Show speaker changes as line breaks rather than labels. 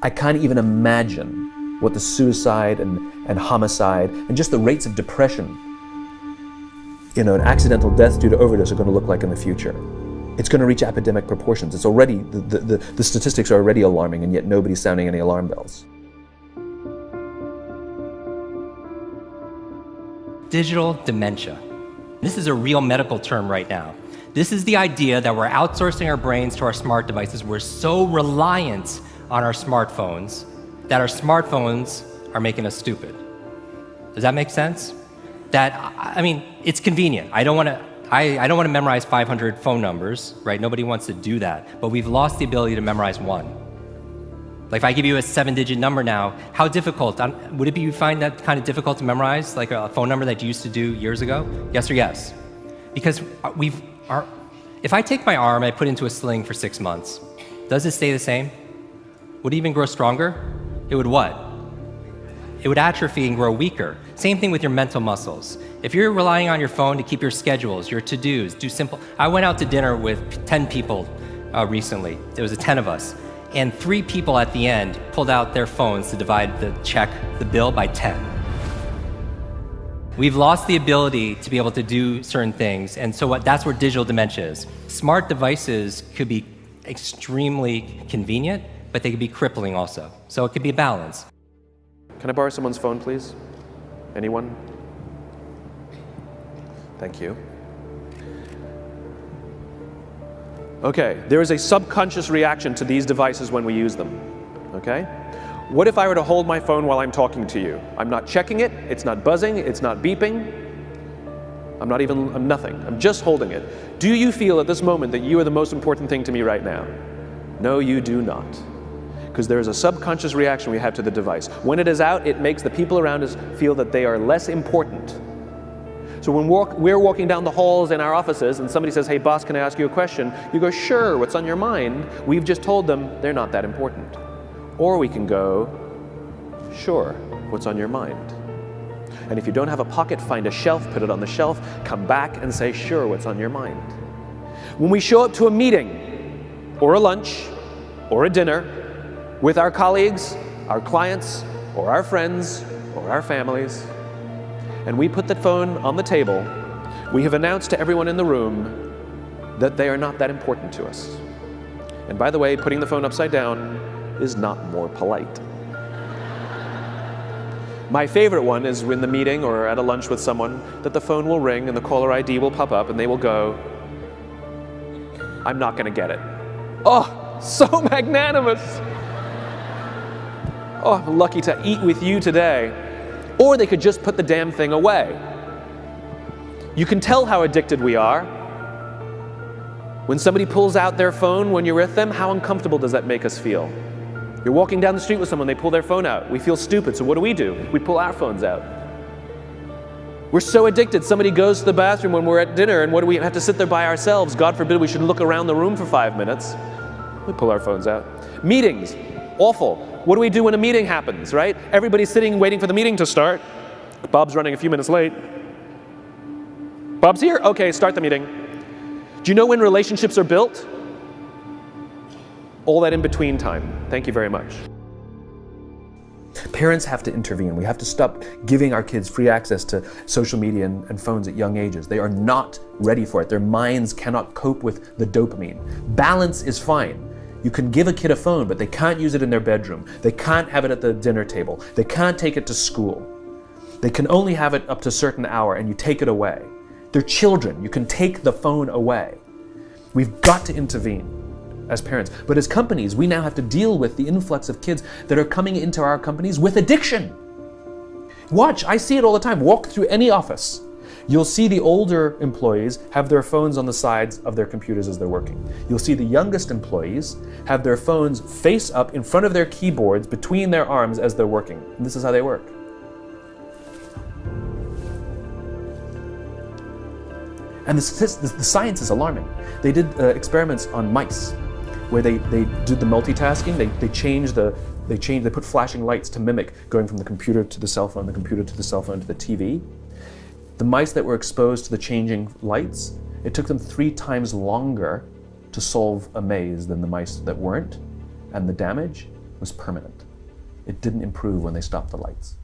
I can't even imagine what the suicide and homicide and just the rates of depression, and accidental death due to overdose are going to look like in the future. It's going to reach epidemic proportions. It's already, the statistics are already alarming, and yet nobody's sounding any alarm bells.
Digital dementia. This is a real medical term right now. This is the idea that we're outsourcing our brains to our smart devices. We're so reliant on our smartphones that our smartphones are making us stupid. Does that make sense? It's convenient. I don't want to memorize 500 phone numbers, right? Nobody wants to do that. But we've lost the ability to memorize one. Like if I give you a 7-digit number now, how difficult? Would it be you find that kind of difficult to memorize, like a phone number that you used to do years ago? Yes or yes? Because if I take my arm, I put it into a sling for 6 months, does it stay the same? Would it even grow stronger? It would what? It would atrophy and grow weaker. Same thing with your mental muscles. If you're relying on your phone to keep your schedules, your to-dos, I went out to dinner with 10 people recently. There was 10 of us. And 3 people at the end pulled out their phones to divide the bill by 10. We've lost the ability to be able to do certain things, and so that's where digital dementia is. Smart devices could be extremely convenient, but they could be crippling also. So it could be a balance.
Can I borrow someone's phone, please? Anyone? Thank you. Okay, there is a subconscious reaction to these devices when we use them, okay? What if I were to hold my phone while I'm talking to you? I'm not checking it, it's not buzzing, it's not beeping, I'm nothing, I'm just holding it. Do you feel at this moment that you are the most important thing to me right now? No, you do not. Because there is a subconscious reaction we have to the device. When it is out, it makes the people around us feel that they are less important. So when we're walking down the halls in our offices and somebody says, hey boss, can I ask you a question? You go, sure, what's on your mind? We've just told them they're not that important. Or we can go, sure, what's on your mind? And if you don't have a pocket, find a shelf, put it on the shelf, come back and say, sure, what's on your mind? When we show up to a meeting, or a lunch, or a dinner, with our colleagues, our clients, or our friends, or our families, and we put the phone on the table, we have announced to everyone in the room that they are not that important to us. And by the way, putting the phone upside down is not more polite. My favorite one is in the meeting or at a lunch with someone that the phone will ring and the caller ID will pop up and they will go, I'm not going to get it. Oh, so magnanimous. Oh, I'm lucky to eat with you today. Or they could just put the damn thing away. You can tell how addicted we are. When somebody pulls out their phone when you're with them, how uncomfortable does that make us feel? You're walking down the street with someone, they pull their phone out. We feel stupid, so what do? We pull our phones out. We're so addicted. Somebody goes to the bathroom when we're at dinner, and what do we have to sit there by ourselves? God forbid we should look around the room for 5 minutes. We pull our phones out. Meetings, awful. What do we do when a meeting happens, right? Everybody's sitting waiting for the meeting to start. Bob's running a few minutes late. Bob's here? Okay, start the meeting. Do you know when relationships are built? All that in between time. Thank you very much. Parents have to intervene. We have to stop giving our kids free access to social media and phones at young ages. They are not ready for it. Their minds cannot cope with the dopamine. Balance is fine. You can give a kid a phone, but they can't use it in their bedroom. They can't have it at the dinner table. They can't take it to school. They can only have it up to a certain hour, and you take it away. They're children. You can take the phone away. We've got to intervene as parents. But as companies, we now have to deal with the influx of kids that are coming into our companies with addiction. Watch, I see it all the time. Walk through any office. You'll see the older employees have their phones on the sides of their computers as they're working. You'll see the youngest employees have their phones face up in front of their keyboards between their arms as they're working. And this is how they work. And the science is alarming. They did experiments on mice where they did the multitasking. They put flashing lights to mimic going from the computer to the cell phone, the computer to the cell phone to the TV. The mice that were exposed to the changing lights, it took them 3 times longer to solve a maze than the mice that weren't. And the damage, was permanent. It didn't improve when they stopped the lights.